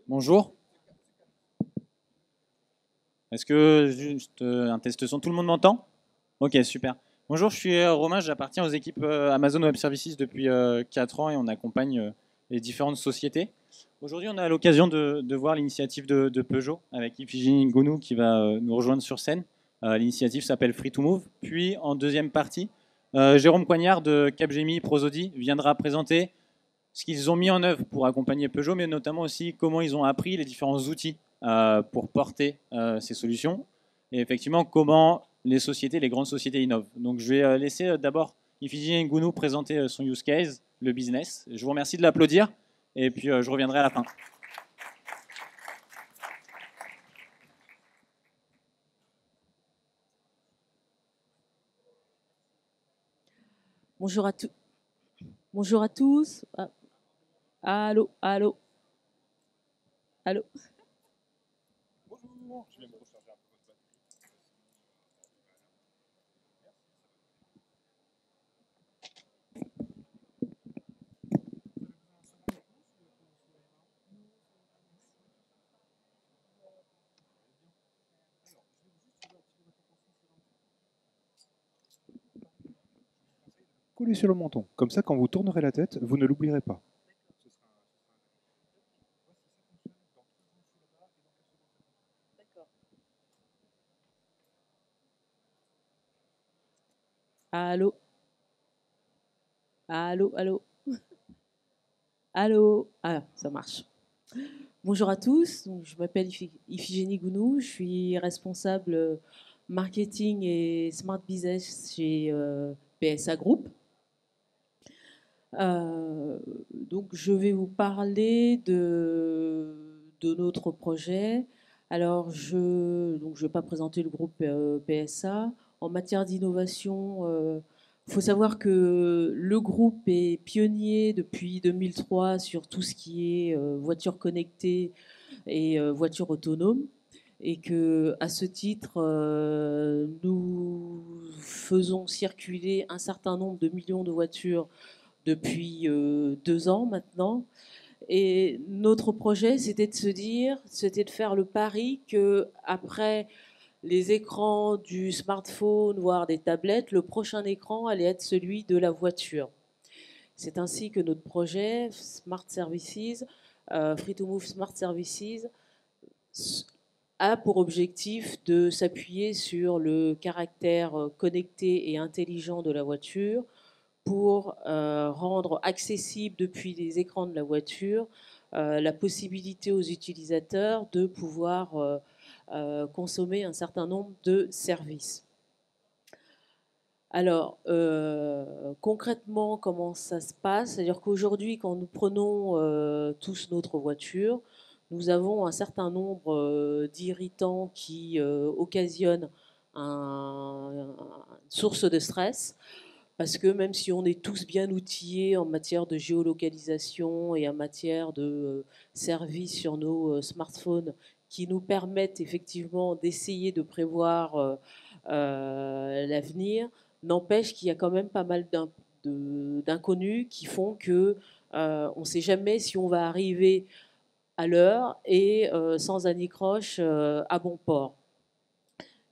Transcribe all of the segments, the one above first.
Bonjour. Est-ce que juste un test son, tout le monde m'entend? Ok, super. Bonjour, je suis Romain, j'appartiens aux équipes Amazon Web Services depuis 4 ans et on accompagne les différentes sociétés. Aujourd'hui, on a l'occasion de voir l'initiative de Peugeot avec Ifigénie Ngounou qui va nous rejoindre sur scène. L'initiative s'appelle Free to Move. Puis en deuxième partie, Jérôme Coignard de Capgemini Prosody viendra présenter ce qu'ils ont mis en œuvre pour accompagner Peugeot, mais notamment aussi comment ils ont appris les différents outils pour porter ces solutions. Et effectivement, comment les sociétés, les grandes sociétés innovent. Donc je vais laisser d'abord Ifigénie Ngounou présenter son use case, le business. Je vous remercie de l'applaudir et puis je reviendrai à la fin. Bonjour à, Bonjour à tous. Ah, allô, allô, allô. Collez sur le menton. Comme ça, quand vous tournerez la tête, vous ne l'oublierez pas. Allô, allô, allô, allô. Ah, ça marche. Bonjour à tous. Donc, je m'appelle Ifigénie Gounou. Je suis responsable marketing et smart business chez PSA Group. Donc, je vais vous parler de notre projet. Alors, je vais pas présenter le groupe PSA. En matière d'innovation, il faut savoir que le groupe est pionnier depuis 2003 sur tout ce qui est voitures connectées et voitures autonomes. Et que, à ce titre, nous faisons circuler un certain nombre de millions de voitures depuis 2 ans maintenant. Et notre projet, c'était de se dire, c'était de faire le pari que après les écrans du smartphone, voire des tablettes, le prochain écran allait être celui de la voiture. C'est ainsi que notre projet Smart Services, Free to Move Smart Services, a pour objectif de s'appuyer sur le caractère connecté et intelligent de la voiture pour rendre accessible depuis les écrans de la voiture la possibilité aux utilisateurs de pouvoir consommer un certain nombre de services. Alors, concrètement, comment ça se passe? C'est-à-dire qu'aujourd'hui, quand nous prenons tous notre voiture, nous avons un certain nombre d'irritants qui occasionnent une source de stress. Parce que même si on est tous bien outillés en matière de géolocalisation et en matière de services sur nos smartphones qui nous permettent effectivement d'essayer de prévoir l'avenir, n'empêche qu'il y a quand même pas mal d'inconnus qui font que on ne sait jamais si on va arriver à l'heure et sans anicroche à bon port.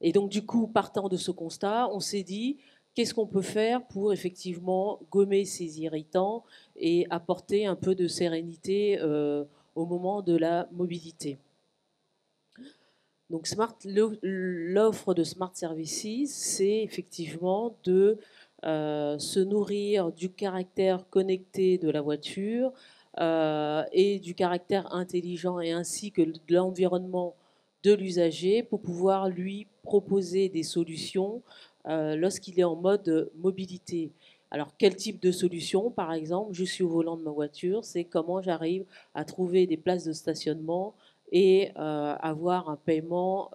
Et donc du coup, partant de ce constat, on s'est dit qu'est-ce qu'on peut faire pour effectivement gommer ces irritants et apporter un peu de sérénité au moment de la mobilité. Donc l'offre de Smart Services, c'est effectivement de se nourrir du caractère connecté de la voiture et du caractère intelligent et ainsi que de l'environnement de l'usager pour pouvoir lui proposer des solutions lorsqu'il est en mode mobilité. Alors, quel type de solution? Par exemple, je suis au volant de ma voiture, c'est comment j'arrive à trouver des places de stationnement et avoir un paiement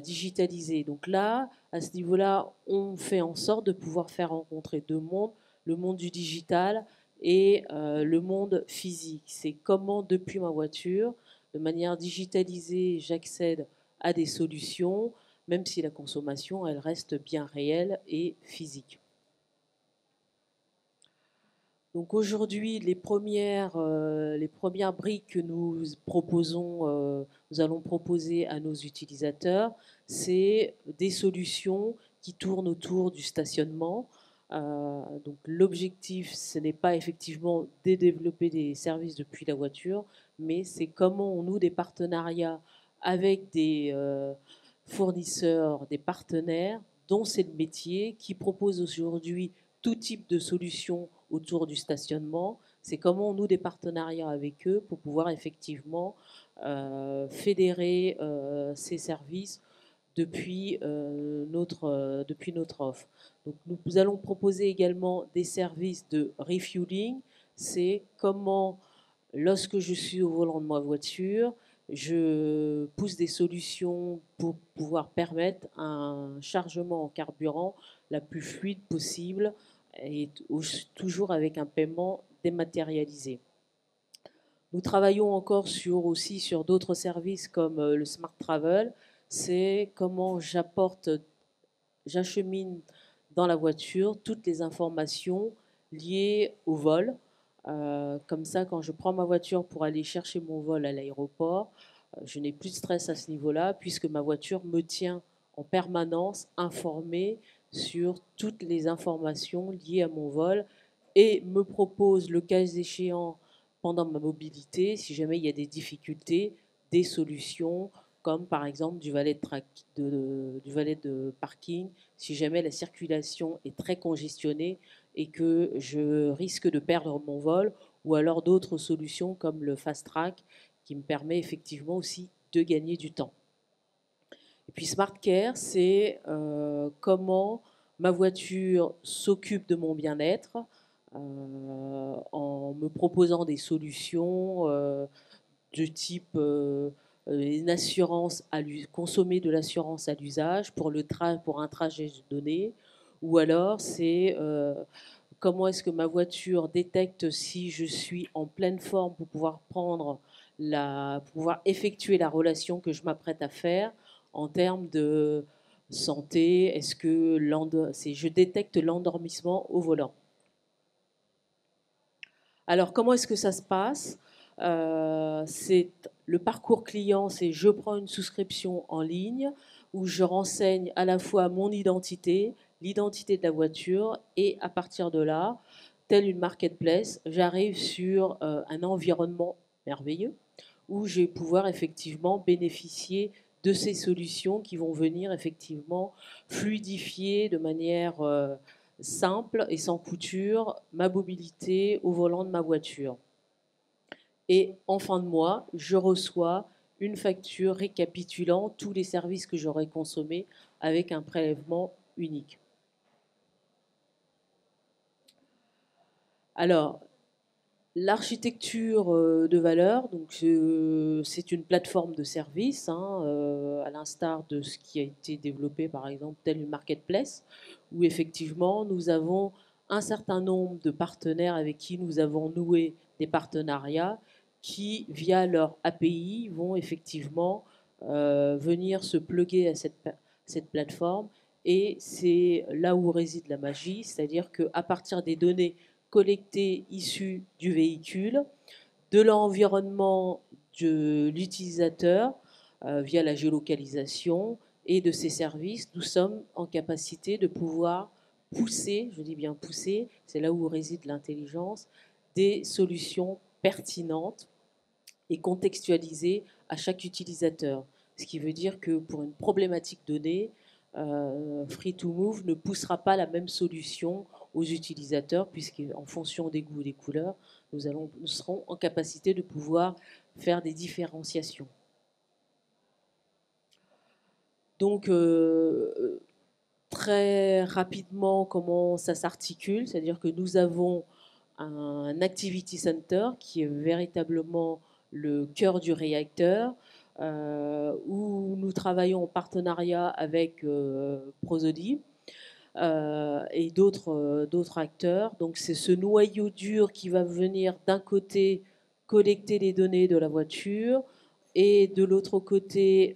digitalisé. Donc là, à ce niveau-là, on fait en sorte de pouvoir faire rencontrer deux mondes, le monde du digital et le monde physique. C'est comment, depuis ma voiture, de manière digitalisée, j'accède à des solutions, même si la consommation, elle reste bien réelle et physique. Donc aujourd'hui, les premières briques que nous allons proposer à nos utilisateurs, c'est des solutions qui tournent autour du stationnement. Donc l'objectif, ce n'est pas effectivement de développer des services depuis la voiture, mais c'est comment on noue des partenariats avec des fournisseurs, des partenaires dont c'est le métier, qui proposent aujourd'hui tout type de solutions autour du stationnement. C'est comment on noue des partenariats avec eux pour pouvoir effectivement fédérer ces services depuis notre offre. Donc, nous allons proposer également des services de refueling. C'est comment, lorsque je suis au volant de ma voiture, je pousse des solutions pour pouvoir permettre un chargement en carburant la plus fluide possible et toujours avec un paiement dématérialisé. Nous travaillons encore aussi sur d'autres services comme le Smart Travel. C'est comment j'achemine dans la voiture toutes les informations liées au vol. Comme ça, quand je prends ma voiture pour aller chercher mon vol à l'aéroport, je n'ai plus de stress à ce niveau-là, puisque ma voiture me tient en permanence informée sur toutes les informations liées à mon vol et me propose, le cas échéant, pendant ma mobilité, si jamais il y a des difficultés, des solutions, comme par exemple du valet de parking, si jamais la circulation est très congestionnée et que je risque de perdre mon vol, ou alors d'autres solutions comme le fast track qui me permet effectivement aussi de gagner du temps. Et puis Smart Care, c'est comment ma voiture s'occupe de mon bien-être en me proposant des solutions de type une assurance consommer de l'assurance à l'usage pour un trajet donné, ou alors c'est comment est-ce que ma voiture détecte si je suis en pleine forme pour pouvoir pour pouvoir effectuer la relation que je m'apprête à faire en termes de santé. Est-ce que je détecte l'endormissement au volant? Alors, comment est-ce que ça se passe? C'est le parcours client, c'est je prends une souscription en ligne où je renseigne à la fois mon identité, l'identité de la voiture, et à partir de là, telle une marketplace, j'arrive sur un environnement merveilleux où je vais pouvoir effectivement bénéficier de ces solutions qui vont venir effectivement fluidifier de manière simple et sans couture ma mobilité au volant de ma voiture. Et en fin de mois, je reçois une facture récapitulant tous les services que j'aurais consommés avec un prélèvement unique. Alors, l'architecture de valeur, donc c'est une plateforme de service, à l'instar de ce qui a été développé par exemple tel une marketplace, où effectivement nous avons un certain nombre de partenaires avec qui nous avons noué des partenariats qui, via leur API, vont effectivement venir se plugger à cette plateforme. Et c'est là où réside la magie, c'est-à-dire qu'à partir des données collectées issues du véhicule, de l'environnement de l'utilisateur via la géolocalisation et de ses services, nous sommes en capacité de pouvoir pousser, je dis bien pousser, c'est là où réside l'intelligence, des solutions pertinentes et contextualisées à chaque utilisateur. Ce qui veut dire que pour une problématique donnée, Free2Move ne poussera pas la même solution aux utilisateurs, puisqu'en fonction des goûts et des couleurs, nous serons en capacité de pouvoir faire des différenciations. Donc, très rapidement, comment ça s'articule? C'est-à-dire que nous avons un Activity Center qui est véritablement le cœur du réacteur, où nous travaillons en partenariat avec Prosody et d'autres acteurs. Donc c'est ce noyau dur qui va venir d'un côté collecter les données de la voiture et de l'autre côté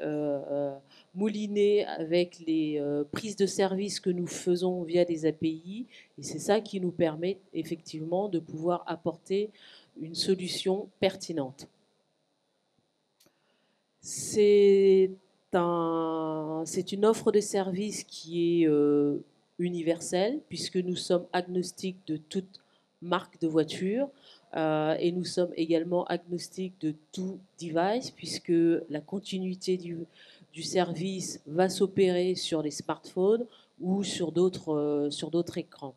mouliner avec les prises de service que nous faisons via des API. Et c'est ça qui nous permet effectivement de pouvoir apporter une solution pertinente. C'est une offre de service qui est universelle, puisque nous sommes agnostiques de toute marque de voiture. Et nous sommes également agnostiques de tout device, puisque la continuité du service va s'opérer sur les smartphones ou sur d'autres écrans.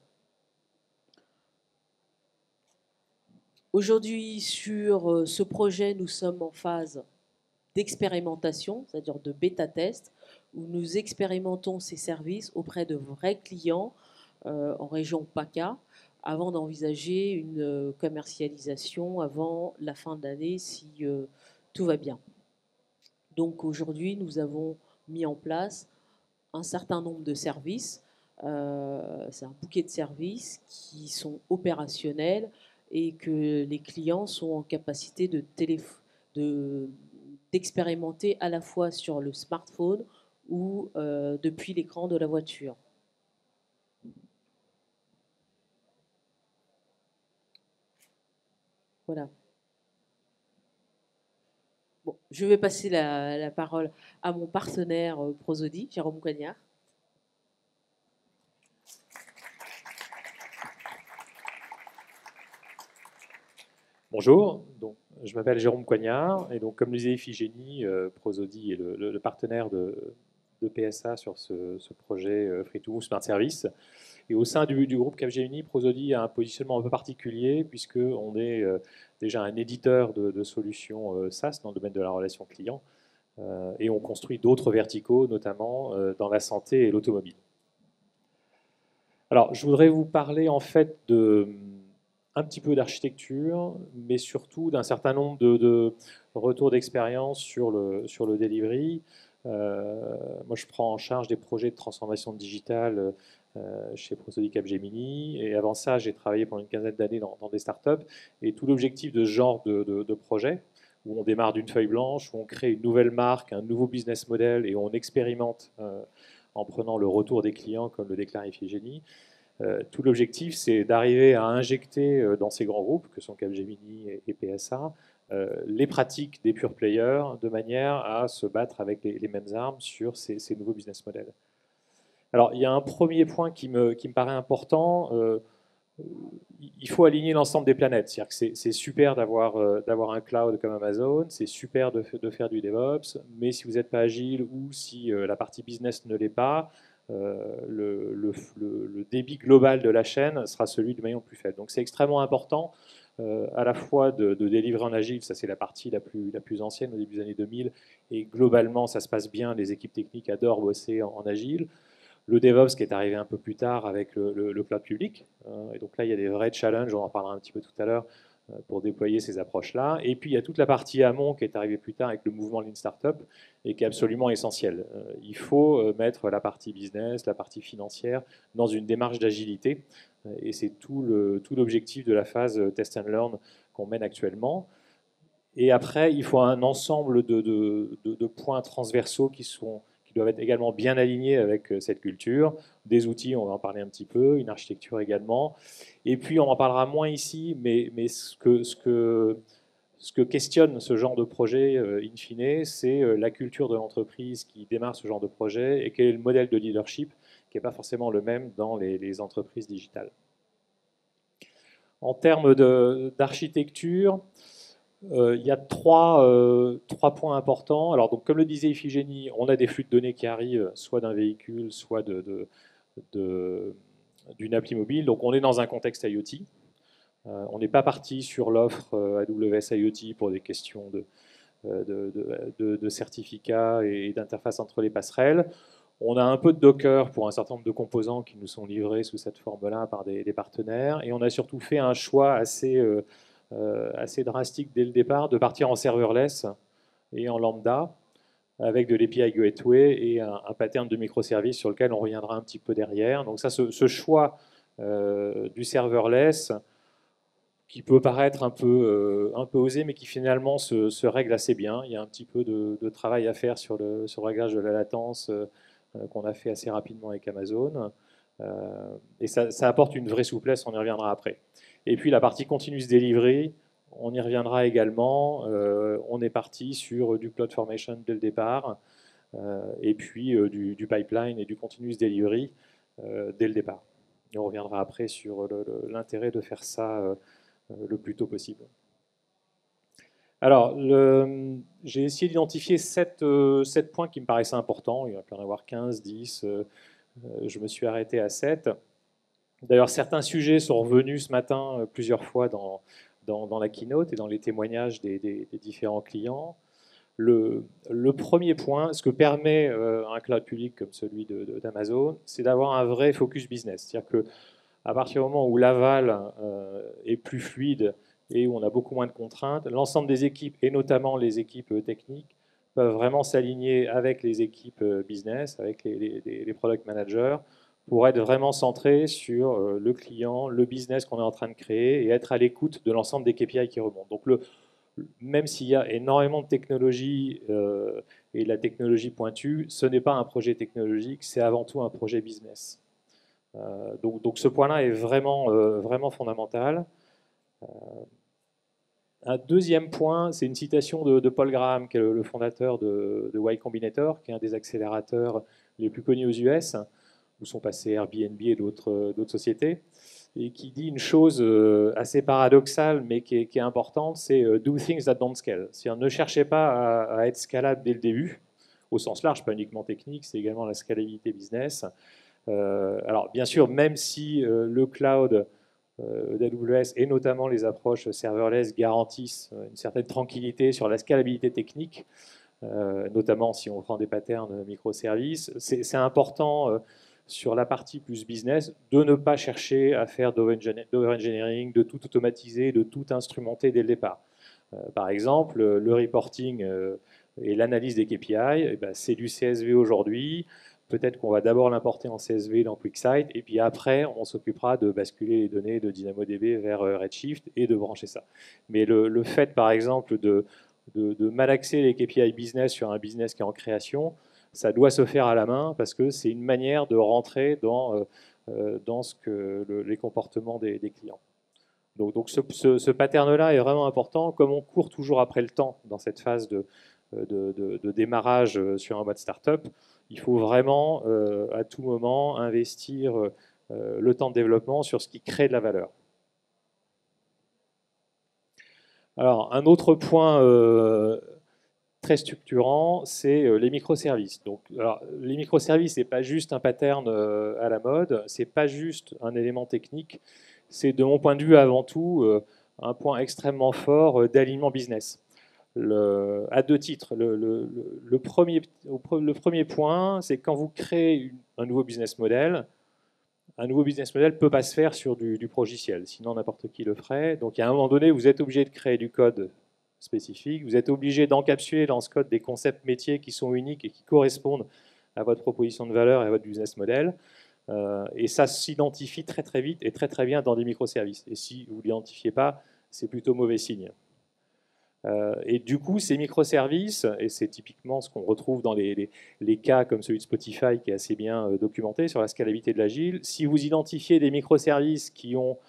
Aujourd'hui, sur ce projet, nous sommes en phase d'expérimentation, c'est-à-dire de bêta-test, où nous expérimentons ces services auprès de vrais clients en région PACA, avant d'envisager une commercialisation avant la fin de l'année si tout va bien. Donc aujourd'hui, nous avons mis en place un certain nombre de services. C'est un bouquet de services qui sont opérationnels et que les clients sont en capacité d'expérimenter à la fois sur le smartphone ou depuis l'écran de la voiture. Voilà. Bon, je vais passer la parole à mon partenaire Prosody, Jérôme Coignard. Bonjour, donc, je m'appelle Jérôme Coignard et donc, comme le disait Iphigénie, Prosody est le partenaire de PSA sur ce projet Free2Move Smart Service. Et au sein du groupe Capgemini, Prosody a un positionnement un peu particulier puisqu'on est déjà un éditeur de solutions SaaS dans le domaine de la relation client et on construit d'autres verticaux, notamment dans la santé et l'automobile. Alors, je voudrais vous parler en fait un petit peu d'architecture, mais surtout d'un certain nombre de retours d'expérience sur le delivery. Moi, je prends en charge des projets de transformation digitale chez Prosody Capgemini. Et avant ça, j'ai travaillé pendant une quinzaine d'années dans des startups. Et tout l'objectif de ce genre de projet, où on démarre d'une feuille blanche, où on crée une nouvelle marque, un nouveau business model, et on expérimente en prenant le retour des clients, comme le déclare Iphigénie. Tout l'objectif, c'est d'arriver à injecter dans ces grands groupes, que sont Capgemini et PSA, les pratiques des pure players, de manière à se battre avec les mêmes armes sur ces nouveaux business models. Alors, il y a un premier point qui me paraît important. Il faut aligner l'ensemble des planètes. C'est-à-dire que c'est super d'avoir un cloud comme Amazon, c'est super de faire du DevOps, mais si vous n'êtes pas agile ou si la partie business ne l'est pas, le débit global de la chaîne sera celui du maillon le plus faible. Donc c'est extrêmement important à la fois de délivrer en agile, ça c'est la partie la plus ancienne au début des années 2000, et globalement ça se passe bien, les équipes techniques adorent bosser en agile. Le DevOps qui est arrivé un peu plus tard avec le cloud public, et donc là il y a des vrais challenges, on en parlera un petit peu tout à l'heure, pour déployer ces approches-là. Et puis il y a toute la partie amont qui est arrivée plus tard avec le mouvement Lean Startup et qui est absolument essentiel. Il faut mettre la partie business, la partie financière dans une démarche d'agilité et c'est tout l'objectif de la phase Test and Learn qu'on mène actuellement. Et après, il faut un ensemble de points transversaux qui doivent être également bien alignés avec cette culture. Des outils, on va en parler un petit peu, une architecture également. Et puis, on en parlera moins ici, mais ce que questionne ce genre de projet, in fine, c'est la culture de l'entreprise qui démarre ce genre de projet et quel est le modèle de leadership qui n'est pas forcément le même dans les entreprises digitales. En termes d'architecture, il y a trois points importants. Alors, donc, comme le disait Iphigénie, on a des flux de données qui arrivent soit d'un véhicule, soit d'une appli mobile. Donc, on est dans un contexte IoT. On n'est pas parti sur l'offre AWS IoT pour des questions de certificats et d'interface entre les passerelles. On a un peu de Docker pour un certain nombre de composants qui nous sont livrés sous cette forme-là par des partenaires. Et on a surtout fait un choix assez drastique dès le départ de partir en serverless et en lambda avec de l'API Gateway et un pattern de microservices sur lequel on reviendra un petit peu derrière. Donc ça, ce choix du serverless qui peut paraître un peu osé, mais qui finalement se règle assez bien. Il y a un petit peu de travail à faire sur le réglage de la latence qu'on a fait assez rapidement avec Amazon. Et ça apporte une vraie souplesse, on y reviendra après. Et puis la partie continuous delivery, on y reviendra également. On est parti sur du CloudFormation dès le départ, et puis du pipeline et du continuous delivery dès le départ. Et on reviendra après sur l'intérêt de faire ça le plus tôt possible. Alors, j'ai essayé d'identifier 7 points qui me paraissaient importants. Il va peut en avoir 15, 10. Je me suis arrêté à 7. D'ailleurs, certains sujets sont revenus ce matin plusieurs fois dans la keynote et dans les témoignages des différents clients. Le premier point, ce que permet un cloud public comme celui d'Amazon, c'est d'avoir un vrai focus business. C'est-à-dire qu'à partir du moment où l'aval est plus fluide et où on a beaucoup moins de contraintes, l'ensemble des équipes, et notamment les équipes techniques, peuvent vraiment s'aligner avec les équipes business, avec les product managers, pour être vraiment centrés sur le client, le business qu'on est en train de créer et être à l'écoute de l'ensemble des KPI qui remontent. Donc même s'il y a énormément de technologie et de la technologie pointue, ce n'est pas un projet technologique, c'est avant tout un projet business. Donc ce point-là est vraiment fondamental. Un deuxième point, c'est une citation de Paul Graham, qui est le fondateur de Y Combinator, qui est un des accélérateurs les plus connus aux US, où sont passés Airbnb et d'autres sociétés, et qui dit une chose assez paradoxale, mais qui est importante, c'est « do things that don't scale ». C'est-à-dire ne cherchez pas à être scalable dès le début, au sens large, pas uniquement technique, c'est également la scalabilité business. Alors bien sûr, même si le cloud d'AWS et notamment les approches serverless garantissent une certaine tranquillité sur la scalabilité technique, notamment si on prend des patterns microservices, c'est important sur la partie plus business de ne pas chercher à faire d'overengineering, de tout automatiser, de tout instrumenter dès le départ. Par exemple, le reporting et l'analyse des KPI, eh ben, c'est du CSV aujourd'hui. Peut-être qu'on va d'abord l'importer en CSV dans QuickSight, et puis après, on s'occupera de basculer les données de DynamoDB vers Redshift et de brancher ça. Mais le fait, par exemple, de malaxer les KPI business sur un business qui est en création, ça doit se faire à la main parce que c'est une manière de rentrer dans les comportements des clients. Donc ce pattern-là est vraiment important. Comme on court toujours après le temps dans cette phase de démarrage sur un mode startup, il faut vraiment à tout moment investir le temps de développement sur ce qui crée de la valeur. Alors, un autre point très structurant, c'est les microservices. Donc, alors, les microservices, ce n'est pas juste un pattern à la mode, ce n'est pas juste un élément technique, c'est de mon point de vue avant tout un point extrêmement fort d'alignement business. À deux titres. Le premier point, c'est quand vous créez un nouveau business model, un nouveau business model ne peut pas se faire sur du progiciel, sinon n'importe qui le ferait. Donc à un moment donné, vous êtes obligé de créer du code spécifique, vous êtes obligé d'encapsuler dans ce code des concepts métiers qui sont uniques et qui correspondent à votre proposition de valeur et à votre business model. Et ça s'identifie très très vite et très très bien dans des microservices. Et si vous ne l'identifiez pas, c'est plutôt mauvais signe. Et du coup, ces microservices, et c'est typiquement ce qu'on retrouve dans les cas comme celui de Spotify qui est assez bien documenté sur la scalabilité de l'agile, si vous identifiez des microservices qui ont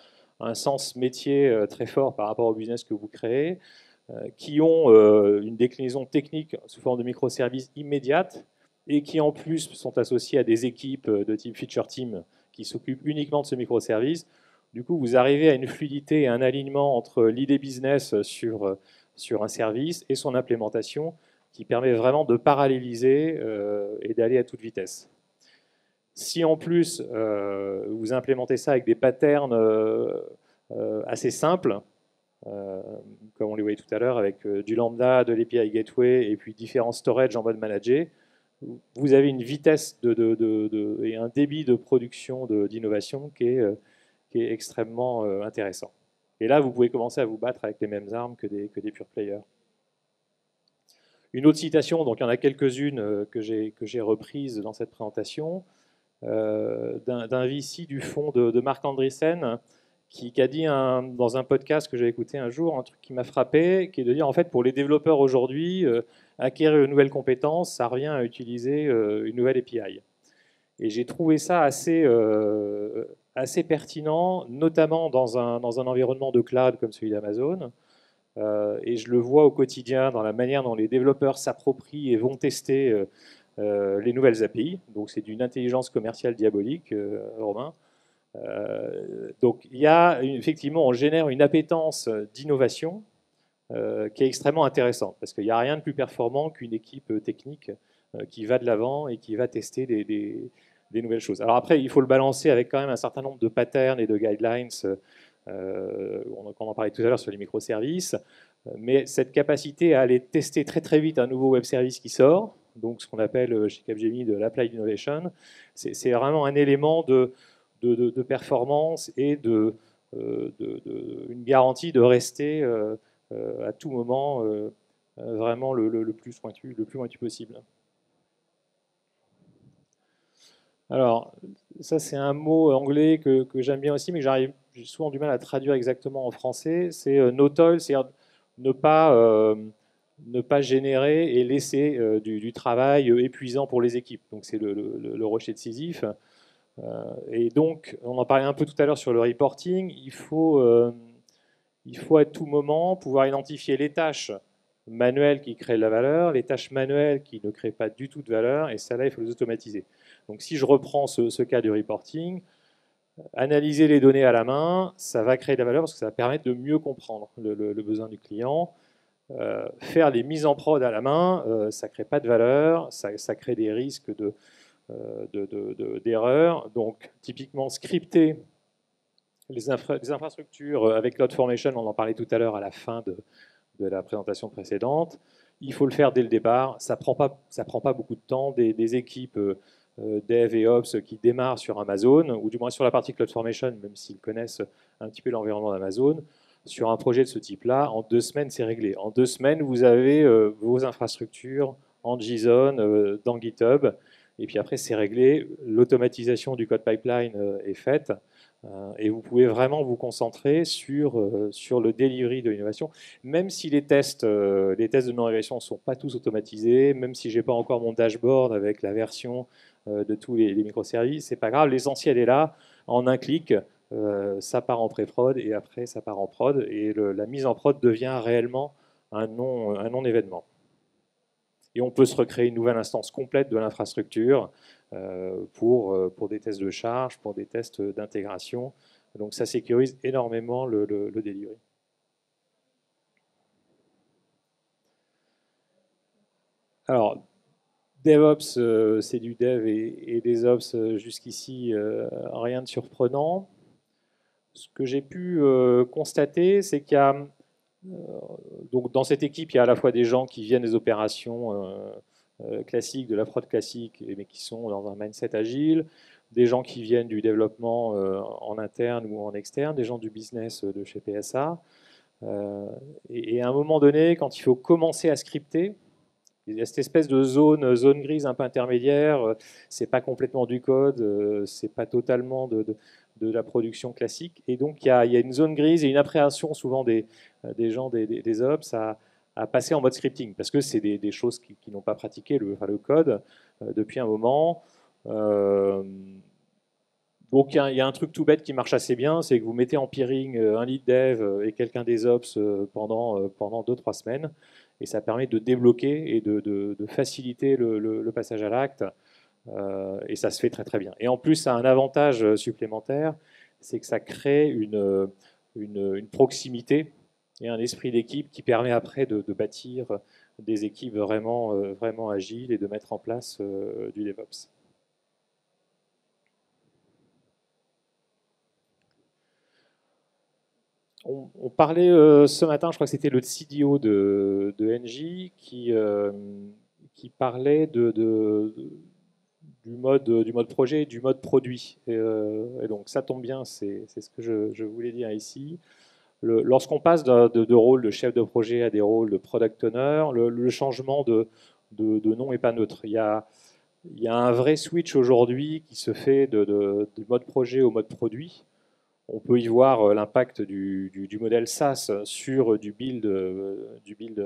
un sens métier très fort par rapport au business que vous créez, qui ont une déclinaison technique sous forme de microservices immédiate et qui en plus sont associés à des équipes de type feature team qui s'occupent uniquement de ce microservice, du coup, vous arrivez à une fluidité et un alignement entre l'idée business sur un service et son implémentation qui permet vraiment de paralléliser et d'aller à toute vitesse. Si en plus vous implémentez ça avec des patterns assez simples, comme on les voyait tout à l'heure avec du lambda, de l'API gateway et puis différents storage en mode manager, vous avez une vitesse et un débit de production d'innovation qui est extrêmement intéressant. Et là, vous pouvez commencer à vous battre avec les mêmes armes que des pure players. Une autre citation, donc il y en a quelques-unes que j'ai reprises dans cette présentation, d'un VC du fonds de Marc Andreessen, qui a dit dans un podcast que j'ai écouté un jour, un truc qui m'a frappé, qui est de dire, en fait, pour les développeurs aujourd'hui, acquérir une nouvelle compétence, ça revient à utiliser une nouvelle API. Et j'ai trouvé ça assez pertinent, notamment dans un environnement de cloud comme celui d'Amazon. Et je le vois au quotidien dans la manière dont les développeurs s'approprient et vont tester les nouvelles API. Donc c'est d'une intelligence commerciale diabolique, Romain. Donc il y a effectivement, on génère une appétence d'innovation qui est extrêmement intéressante, parce qu'il n'y a rien de plus performant qu'une équipe technique qui va de l'avant et qui va tester des nouvelles choses. Alors après, il faut le balancer avec quand même un certain nombre de patterns et de guidelines. On en parlait tout à l'heure sur les microservices, mais cette capacité à aller tester très très vite un nouveau web service qui sort, donc ce qu'on appelle chez Capgemini de l'applied innovation, c'est vraiment un élément de performance et une garantie de rester à tout moment vraiment le plus pointu possible. Alors, ça c'est un mot anglais que j'aime bien aussi, mais que j'ai souvent du mal à traduire exactement en français. C'est no toil, c'est-à-dire ne pas générer et laisser du travail épuisant pour les équipes. Donc c'est le rocher de Sisyphe. Et donc, on en parlait un peu tout à l'heure sur le reporting, il faut à tout moment pouvoir identifier les tâches manuelles qui créent de la valeur, les tâches manuelles qui ne créent pas du tout de valeur, et ça là, il faut les automatiser. Donc si je reprends ce cas du reporting, analyser les données à la main, ça va créer de la valeur parce que ça va permettre de mieux comprendre le besoin du client. Faire les mises en prod à la main, ça ne crée pas de valeur, ça crée des risques d'erreurs. Donc typiquement scripter les infrastructures avec CloudFormation, on en parlait tout à l'heure à la fin de la présentation précédente. Il faut le faire dès le départ. Ça prend pas beaucoup de temps. Des équipes dev et ops qui démarrent sur Amazon, ou du moins sur la partie CloudFormation, même s'ils connaissent un petit peu l'environnement d'Amazon, sur un projet de ce type-là, en 2 semaines, c'est réglé. En 2 semaines, vous avez vos infrastructures en JSON, dans GitHub, et puis après, c'est réglé. L'automatisation du code pipeline est faite. Et vous pouvez vraiment vous concentrer sur le delivery de l'innovation, même si les tests de non-régression ne sont pas tous automatisés, même si je n'ai pas encore mon dashboard avec la version de tous les microservices, c'est pas grave, l'essentiel est là, en un clic, ça part en pré-prod et après ça part en prod, et la mise en prod devient réellement un non-événement. Et on peut se recréer une nouvelle instance complète de l'infrastructure pour des tests de charge, pour des tests d'intégration. Donc ça sécurise énormément le delivery. Alors, DevOps, c'est du dev et des ops jusqu'ici, rien de surprenant. Ce que j'ai pu constater, c'est qu'il y a donc dans cette équipe, il y a à la fois des gens qui viennent des opérations classiques, de la prod classique, mais qui sont dans un mindset agile, des gens qui viennent du développement en interne ou en externe, des gens du business de chez PSA. Et à un moment donné, quand il faut commencer à scripter, il y a cette espèce de zone grise un peu intermédiaire. C'est pas complètement du code, c'est pas totalement de la production classique. Et donc il y a une zone grise et une appréhension souvent des gens des ops à passer en mode scripting, parce que c'est des choses qui n'ont pas pratiqué le code depuis un moment. Donc il y a un truc tout bête qui marche assez bien, c'est que vous mettez en peering un lead dev et quelqu'un des ops pendant 2-3 semaines, et ça permet de débloquer et de faciliter le passage à l'acte, et ça se fait très très bien. Et en plus, ça a un avantage supplémentaire, c'est que ça crée une proximité et un esprit d'équipe qui permet après de bâtir des équipes vraiment agiles et de mettre en place du DevOps. On parlait ce matin, je crois que c'était le CDO de Engie qui parlait du mode projet et du mode produit. Et donc ça tombe bien, c'est ce que je voulais dire ici. Lorsqu'on passe de rôle de chef de projet à des rôles de product owner, le changement de nom n'est pas neutre. Il y a un vrai switch aujourd'hui qui se fait du mode projet au mode produit. On peut y voir l'impact du modèle SaaS sur du build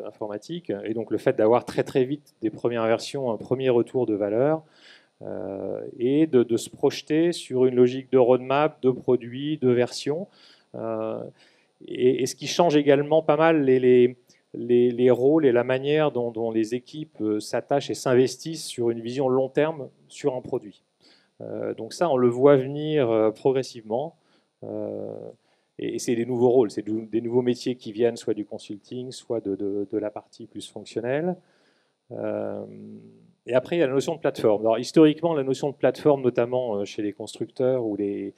informatique, et donc le fait d'avoir très vite des premières versions, un premier retour de valeur, et de se projeter sur une logique de roadmap, de produits, de versions. Et ce qui change également pas mal les rôles et la manière dont les équipes s'attachent et s'investissent sur une vision long terme sur un produit. Donc ça, on le voit venir progressivement. Et c'est des nouveaux rôles, c'est des nouveaux métiers qui viennent soit du consulting, soit de la partie plus fonctionnelle. Et après, il y a la notion de plateforme. Alors, historiquement, la notion de plateforme, notamment chez les constructeurs ou les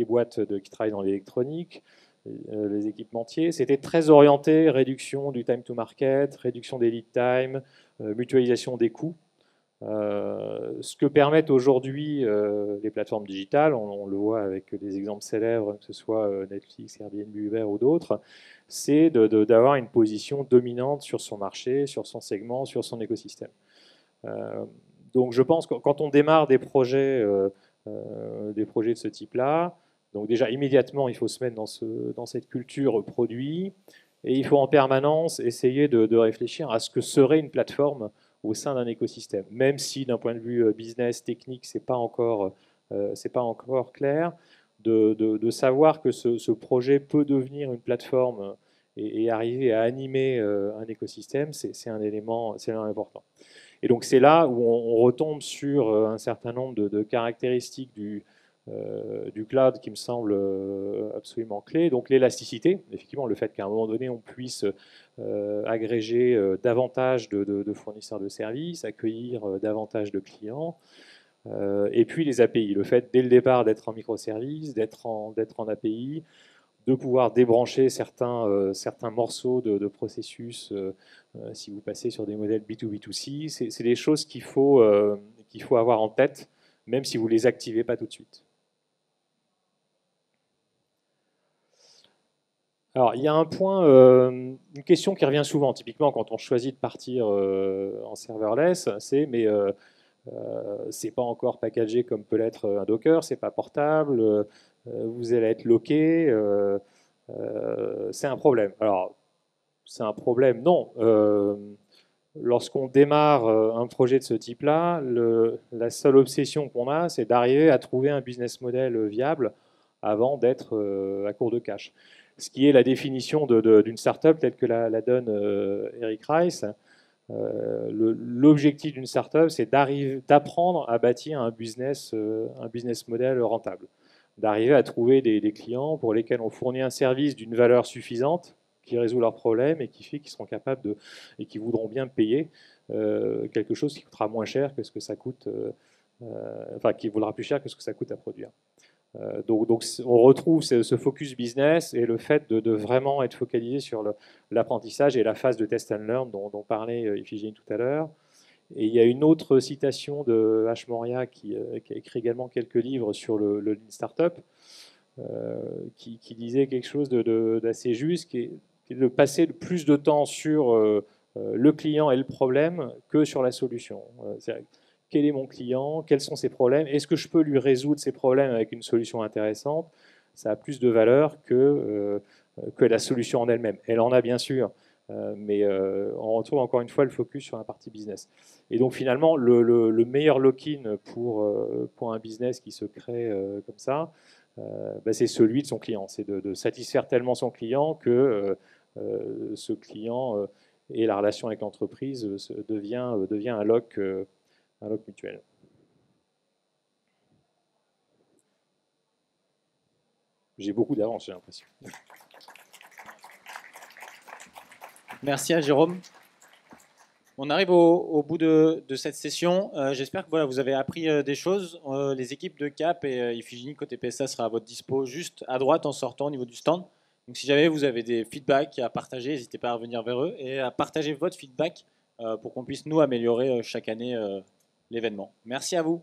boîtes qui travaillent dans l'électronique, les équipementiers, c'était très orienté réduction du time to market, réduction des lead time, mutualisation des coûts. Ce que permettent aujourd'hui les plateformes digitales, on le voit avec des exemples célèbres, que ce soit Netflix, Airbnb, Uber ou d'autres, c'est d'avoir une position dominante sur son marché, sur son segment, sur son écosystème. Donc je pense que quand on démarre des projets de ce type-là, donc déjà immédiatement il faut se mettre dans cette culture produit, et il faut en permanence essayer de réfléchir à ce que serait une plateforme au sein d'un écosystème. Même si d'un point de vue business, technique, c'est pas encore clair, de savoir que ce projet peut devenir une plateforme et arriver à animer un écosystème, c'est un élément important. Et donc c'est là où on retombe sur un certain nombre de caractéristiques du cloud qui me semble absolument clé. Donc l'élasticité, effectivement, le fait qu'à un moment donné, on puisse agréger davantage de fournisseurs de services, accueillir davantage de clients. Et puis les API, le fait dès le départ d'être en microservice, d'être en API, de pouvoir débrancher certains morceaux de processus si vous passez sur des modèles B2B2C. C'est des choses qu'il faut avoir en tête, même si vous ne les activez pas tout de suite. Alors, il y a un point, une question qui revient souvent, typiquement quand on choisit de partir en serverless, c'est mais c'est pas encore packagé comme peut l'être un Docker, c'est pas portable, vous allez être loqué, c'est un problème. Alors, c'est un problème, non. Lorsqu'on démarre un projet de ce type-là, la seule obsession qu'on a, c'est d'arriver à trouver un business model viable avant d'être à court de cash. Ce qui est la définition d'une startup telle que la donne Eric Rice. L'objectif d'une startup, c'est d'apprendre à bâtir un business model rentable, d'arriver à trouver des clients pour lesquels on fournit un service d'une valeur suffisante qui résout leurs problèmes et qui fait qu'ils seront capables et qui voudront bien payer quelque chose qui coûtera moins cher que ce que ça coûte, enfin qui vaudra plus cher que ce que ça coûte à produire. Donc on retrouve ce focus business et le fait de vraiment être focalisé sur l'apprentissage et la phase de test and learn dont parlait Iphigénie tout à l'heure. Et il y a une autre citation de H. Moria qui a écrit également quelques livres sur le Lean Startup qui disait quelque chose d'assez juste, qui est de passer plus de temps sur le client et le problème que sur la solution. Quel est mon client? Quels sont ses problèmes? Est-ce que je peux lui résoudre ses problèmes avec une solution intéressante? Ça a plus de valeur que la solution en elle-même. Elle en a bien sûr, mais on retrouve encore une fois le focus sur la partie business. Et donc finalement, le meilleur lock-in pour un business qui se crée comme ça, c'est celui de son client. C'est de satisfaire tellement son client que ce client et la relation avec l'entreprise devient un lock mutuel. J'ai beaucoup d'avance, j'ai l'impression. Merci à Jérôme. On arrive au bout de cette session. J'espère que voilà, vous avez appris des choses. Les équipes de CAP et Iphigénie côté PSA sera à votre dispo juste à droite en sortant au niveau du stand. Donc si jamais vous avez des feedbacks à partager, n'hésitez pas à revenir vers eux et à partager votre feedback pour qu'on puisse nous améliorer chaque année l'événement. Merci à vous.